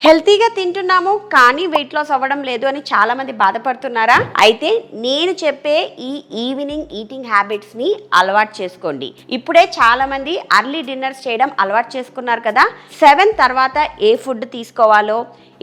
హెల్తీగా తింటున్నాము కానీ వెయిట్ లాస్ అవ్వడం లేదు అని చాలా మంది బాధపడుతున్నారా? అయితే నేను చెప్పే ఈ ఈవినింగ్ ఈటింగ్ హ్యాబిట్స్ ని అలవాటు చేసుకోండి. ఇప్పుడే చాలా మంది అర్లీ డిన్నర్స్ చేయడం అలవాటు చేసుకున్నారు కదా. 7 తర్వాత ఏ ఫుడ్ తీసుకోవాలో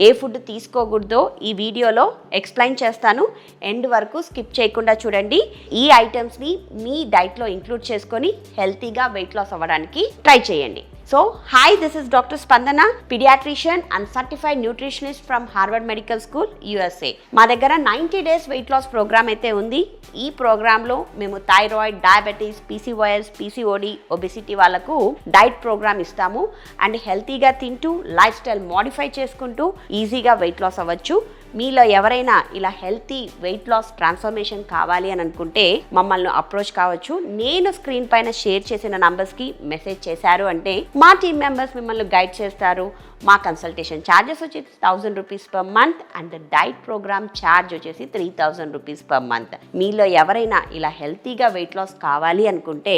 ఏ ఫుడ్ తీసుకోకూడదో ఈ వీడియోలో ఎక్స్ప్లెయిన్ చేస్తాను. ఎండ్ వరకు స్కిప్ చేయకుండా చూడండి. ఈ ఐటమ్స్ని మీ డైట్లో ఇంక్లూడ్ చేసుకొని హెల్తీగా వెయిట్ లాస్ అవ్వడానికి ట్రై చేయండి. So, hi, this is Dr. Spandana, pediatrician and certified nutritionist from Harvard Medical School, USA. మా దగ్గర 90 days weight loss program అయితే ఉంది. ఈ ప్రోగ్రాంలో మేము thyroid, diabetes, PCOS, PCOD, obesity వాళ్ళకు డైట్ ప్రోగ్రామ్ ఇస్తాము. అండ్ హెల్తీగా తింటూ లైఫ్ స్టైల్ మోడిఫై చేసుకుంటూ ఈజీగా వెయిట్ లాస్ అవ్వచ్చు. మీలో ఎవరైనా ఇలా హెల్తీ వెయిట్ లాస్ ట్రాన్స్ఫర్మేషన్ కావాలి అని అనుకుంటే మమ్మల్ని అప్రోచ్ కావచ్చు. నేను స్క్రీన్ పైన షేర్ చేసిన నంబర్స్కి మెసేజ్ చేశారు అంటే మా టీమ్ మెంబర్స్ మిమ్మల్ని గైడ్ చేస్తారు. మా కన్సల్టేషన్ ఛార్జెస్ వచ్చేసి 1000 rupees per month and diet programme charge వచ్చేసి 3000 రూపీస్ పర్ మంత్. మీలో ఎవరైనా ఇలా హెల్తీగా వెయిట్ లాస్ కావాలి అనుకుంటే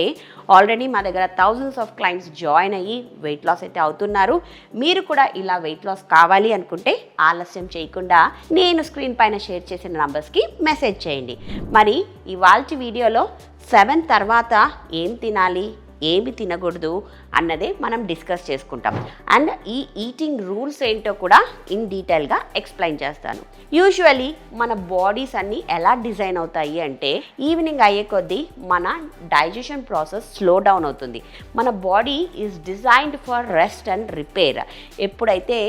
ఆల్రెడీ మా దగ్గర థౌజండ్స్ ఆఫ్ క్లయింట్స్ జాయిన్ అయ్యి వెయిట్ లాస్ అయితే అవుతున్నారు. మీరు కూడా ఇలా వెయిట్ లాస్ కావాలి అనుకుంటే ఆలస్యం చేయకుండా నేను స్క్రీన్ పైన షేర్ చేసిన నంబర్స్కి మెసేజ్ చేయండి. మరి ఇవాల్టి వీడియోలో 7 తర్వాత ఏం తినాలి, ఏమి తినకూడదు అన్నదే మనం డిస్కస్ చేసుకుంటాం. అండ్ ఈ ఈటింగ్ రూల్స్ ఏంటో కూడా ఇన్ డీటెయిల్గా ఎక్స్ప్లెయిన్ చేస్తాను. యూజువలీ మన బాడీస్ అన్నీ ఎలా డిజైన్ అవుతాయి అంటే ఈవినింగ్ అయ్యే కొద్దీ మన డైజెషన్ ప్రాసెస్ స్లో డౌన్ అవుతుంది. మన body is designed for rest and repair. ఎప్పుడైతే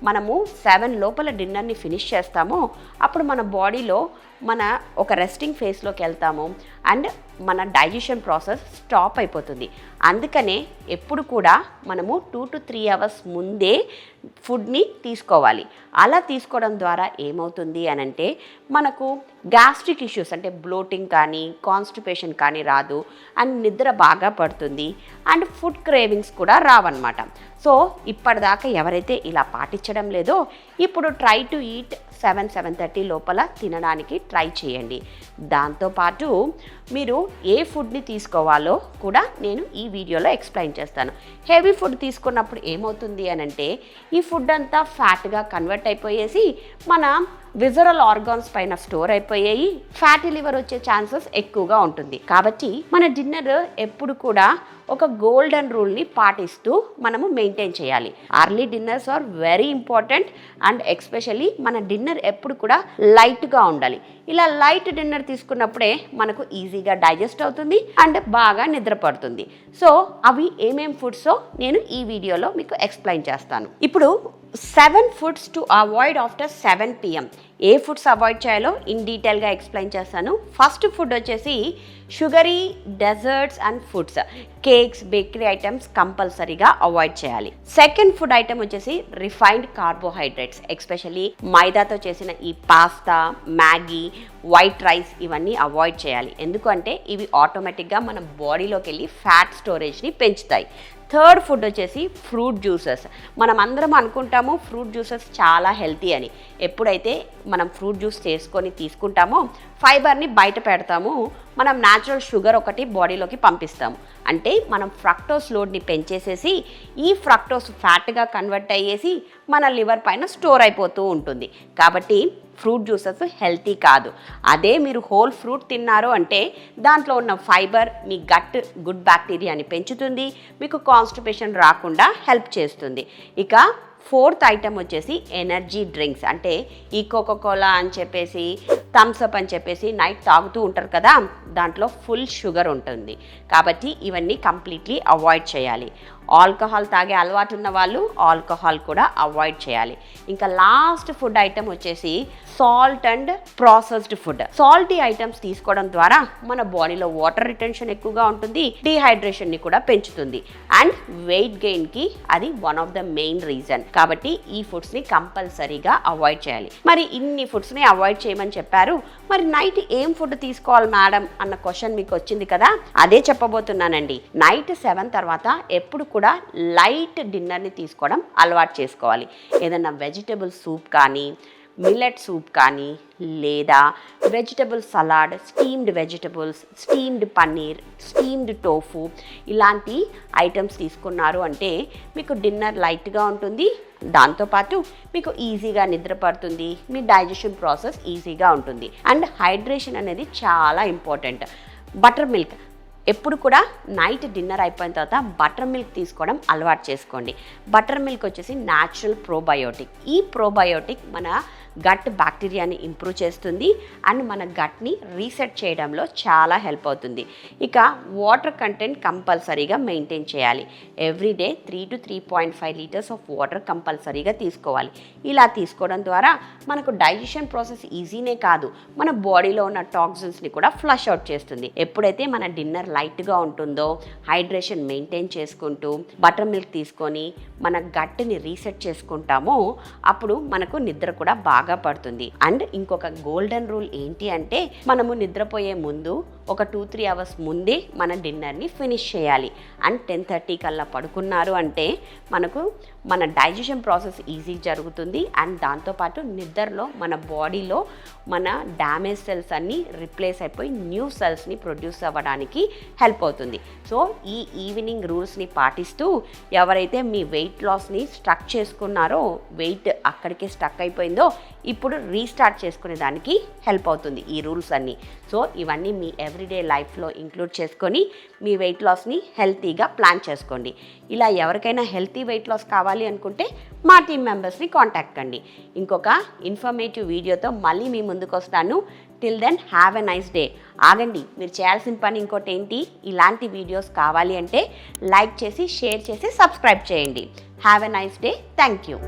మనము 7 లోపల డిన్నర్ని ఫినిష్ చేస్తామో అప్పుడు మన బాడీలో మన ఒక రెస్టింగ్ ఫేస్లోకి వెళ్తాము అండ్ మన డైజెషన్ ప్రాసెస్ స్టాప్ అయిపోతుంది. అందుకనే ఎప్పుడు కూడా మనము 2 to 3 అవర్స్ ముందే ఫుడ్ని తీసుకోవాలి. అలా తీసుకోవడం ద్వారా ఏమవుతుంది అని అంటే మనకు గ్యాస్ట్రిక్ ఇష్యూస్ అంటే బ్లోటింగ్ కానీ కాన్స్టిపేషన్ కానీ రాదు అండ్ నిద్ర బాగా పడుతుంది అండ్ ఫుడ్ క్రేవింగ్స్ కూడా రావన్నమాట. సో ఇప్పటిదాకా ఎవరైతే ఇలా పాటించడం లేదో ఇప్పుడు ట్రై టు ఈట్ 7-7:30 లోపల తినడానికి ట్రై చేయండి. దాంతోపాటు మీరు ఏ ఫుడ్ని తీసుకోవాలో కూడా నేను ఈ వీడియోలో ఎక్స్ప్లెయిన్ చేస్తాను. హెవీ ఫుడ్ తీసుకున్నప్పుడు ఏమవుతుంది అని అంటే ఈ ఫుడ్ అంతా ఫ్యాట్గా కన్వర్ట్ అయిపోయేసి మన విజరల్ ఆర్గాన్స్ పైన స్టోర్ అయిపోయాయి. ఫ్యాటీ లివర్ వచ్చే ఛాన్సెస్ ఎక్కువగా ఉంటుంది. కాబట్టి మన డిన్నర్ ఎప్పుడు కూడా ఒక గోల్డెన్ రూల్ని పాటిస్తూ మనము మెయింటైన్ చేయాలి. Early dinners are very important and especially మన డిన్నర్ ఎప్పుడు కూడా లైట్గా ఉండాలి. ఇలా లైట్ డిన్నర్ తీసుకున్నప్పుడే మనకు ఈజీగా డైజెస్ట్ అవుతుంది అండ్ బాగా నిద్ర పడుతుంది. సో అవి ఏమేం ఫుడ్సో నేను ఈ వీడియోలో మీకు ఎక్స్ప్లెయిన్ చేస్తాను. ఇప్పుడు 7 foods to avoid after 7 PM. ఏ ఫుడ్స్ అవాయిడ్ చేయాలో ఇన్ డీటెయిల్గా ఎక్స్ప్లెయిన్ చేస్తాను. ఫస్ట్ ఫుడ్ వచ్చేసి sugary desserts and foods, cakes, bakery items కంపల్సరీగా అవాయిడ్ చేయాలి. సెకండ్ ఫుడ్ ఐటమ్ వచ్చేసి రిఫైన్డ్ కార్బోహైడ్రేట్స్, ఎస్పెషల్లీ మైదాతో చేసిన ఈ పాస్తా, మ్యాగీ, వైట్ రైస్ ఇవన్నీ అవాయిడ్ చేయాలి. ఎందుకంటే ఇవి ఆటోమేటిక్గా మన బాడీలోకి వెళ్ళి ఫ్యాట్ స్టోరేజ్ని పెంచుతాయి. థర్డ్ ఫుడ్ వచ్చేసి ఫ్రూట్ జ్యూసెస్. మనం అందరం అనుకుంటాము ఫ్రూట్ జ్యూసెస్ చాలా హెల్తీ అని. ఎప్పుడైతే మనం ఫ్రూట్ జ్యూస్ చేసుకొని తీసుకుంటామో ఫైబర్ని బయట పెడతాము, మనం న్యాచురల్ షుగర్ ఒకటి బాడీలోకి పంపిస్తాము. అంటే మనం ఫ్రక్టోస్ లోడ్ని పెంచేసేసి ఈ ఫ్రక్టోస్ ఫ్యాట్గా కన్వర్ట్ అయ్యేసి మన లివర్ పైన స్టోర్ అయిపోతూ ఉంటుంది. కాబట్టి ఫ్రూట్ జ్యూసెస్ హెల్తీ కాదు. అదే మీరు హోల్ ఫ్రూట్ తిన్నారు అంటే దాంట్లో ఉన్న ఫైబర్ మీ గట్ గుడ్ బ్యాక్టీరియాని పెంచుతుంది, మీకు కాన్స్టిపేషన్ రాకుండా హెల్ప్ చేస్తుంది. ఇక ఫోర్త్ ఐటమ్ వచ్చేసి ఎనర్జీ డ్రింక్స్. అంటే ఈ కోకోకోలా అని చెప్పేసి థమ్స్అప్ అని చెప్పేసి నైట్ తాగుతూ ఉంటారు కదా, దాంట్లో ఫుల్ షుగర్ ఉంటుంది. కాబట్టి ఇవన్నీ కంప్లీట్లీ అవాయిడ్ చేయాలి. ఆల్కహాల్ తాగే అలవాటు ఉన్న వాళ్ళు ఆల్కహాల్ కూడా అవాయిడ్ చేయాలి. ఇంకా లాస్ట్ ఫుడ్ ఐటమ్ వచ్చేసి salt and processed food. Salty items తీసుకోవడం ద్వారా మన బాడీలో వాటర్ రిటెన్షన్ ఎక్కువగా ఉంటుంది, డీహైడ్రేషన్ని కూడా పెంచుతుంది అండ్ వెయిట్ గెయిన్కి అది one of the main reason. కాబట్టి ఈ ఫుడ్స్ని కంపల్సరీగా అవాయిడ్ చేయాలి. మరి ఇన్ని ఫుడ్స్ని అవాయిడ్ చేయమని చెప్పారు, మరి నైట్ ఏం ఫుడ్ తీసుకోవాలి మేడం అన్న క్వశ్చన్ మీకు వచ్చింది కదా, అదే చెప్పబోతున్నానండి. నైట్ 7 తర్వాత ఎప్పుడు కూడా లైట్ డిన్నర్ని తీసుకోవడం అలవాటు చేసుకోవాలి. ఏదైనా వెజిటబుల్ సూప్ కానీ మిల్లెట్ సూప్ కానీ లేదా vegetable salad, steamed vegetables, steamed paneer, steamed tofu ఇలాంటి ఐటమ్స్ తీసుకున్నారు అంటే మీకు డిన్నర్ లైట్గా ఉంటుంది, దాంతోపాటు మీకు ఈజీగా నిద్ర పడుతుంది, మీ డైజెషన్ ప్రాసెస్ ఈజీగా ఉంటుంది. అండ్ హైడ్రేషన్ అనేది చాలా ఇంపార్టెంట్. బటర్ మిల్క్ ఎప్పుడు కూడా నైట్ డిన్నర్ అయిపోయిన తర్వాత బటర్ మిల్క్ తీసుకోవడం అలవాటు చేసుకోండి. బటర్ మిల్క్ వచ్చేసి న్యాచురల్ ప్రోబయోటిక్. ఈ ప్రోబయోటిక్ మన గట్ బ్యాక్టీరియాని ఇంప్రూవ్ చేస్తుంది అండ్ మన గట్ని రీసెట్ చేయడంలో చాలా హెల్ప్ అవుతుంది. ఇక వాటర్ కంటెంట్ కంపల్సరీగా మెయింటైన్ చేయాలి. Everyday 3 to 3.5 litres of water కంపల్సరీగా తీసుకోవాలి. ఇలా తీసుకోవడం ద్వారా మనకు డైజెషన్ ప్రాసెస్ ఈజీనే కాదు, మన బాడీలో ఉన్న టాక్సిన్స్ని కూడా ఫ్లష్ అవుట్ చేస్తుంది. ఎప్పుడైతే మన డిన్నర్ లైట్గా ఉంటుందో, హైడ్రేషన్ మెయింటైన్ చేసుకుంటూ బటర్ మిల్క్ తీసుకొని మన గట్ని రీసెట్ చేసుకుంటామో అప్పుడు మనకు నిద్ర కూడా బాగా పడుతుంది. అండ్ ఇంకొక గోల్డెన్ రూల్ ఏంటి అంటే మనము నిద్రపోయే ముందు ఒక 2-3 అవర్స్ ముందే మన డిన్నర్ని ఫినిష్ చేయాలి. అండ్ 10:30 కల్లా పడుకున్నారు అంటే మనకు మన డైజెషన్ ప్రాసెస్ ఈజీ జరుగుతుంది. అండ్ దాంతోపాటు నిద్రలో మన బాడీలో మన డ్యామేజ్ సెల్స్ అన్నీ రిప్లేస్ అయిపోయి న్యూ సెల్స్ని ప్రొడ్యూస్ అవ్వడానికి హెల్ప్ అవుతుంది. సో ఈ ఈవినింగ్ రూల్స్ని పాటిస్తూ ఎవరైతే మీ వెయిట్ లాస్ని స్ట్రక్ చేసుకున్నారో, వెయిట్ అక్కడికే స్టక్ అయిపోయిందో, ఇప్పుడు రీస్టార్ట్ చేసుకునే దానికి హెల్ప్ అవుతుంది ఈ రూల్స్ అన్నీ. సో ఇవన్నీ మీ ఎవ్రీడే లైఫ్లో ఇంక్లూడ్ చేసుకొని మీ వెయిట్ లాస్ని హెల్తీగా ప్లాన్ చేసుకోండి. ఇలా ఎవరికైనా హెల్తీ వెయిట్ లాస్ కావాలి అనుకుంటే మా టీమ్ మెంబర్స్ని కాంటాక్ట్ కండి. ఇంకొక ఇన్ఫర్మేటివ్ వీడియోతో మళ్ళీ మీ ముందుకు వస్తాను. Till then have a nice day. ఆగండి, మీరు చేయాల్సిన పని ఇంకోటి ఏంటి, ఇలాంటి వీడియోస్ కావాలి అంటే లైక్ చేసి, షేర్ చేసి, సబ్స్క్రైబ్ చేయండి. Have a nice day. Thank you.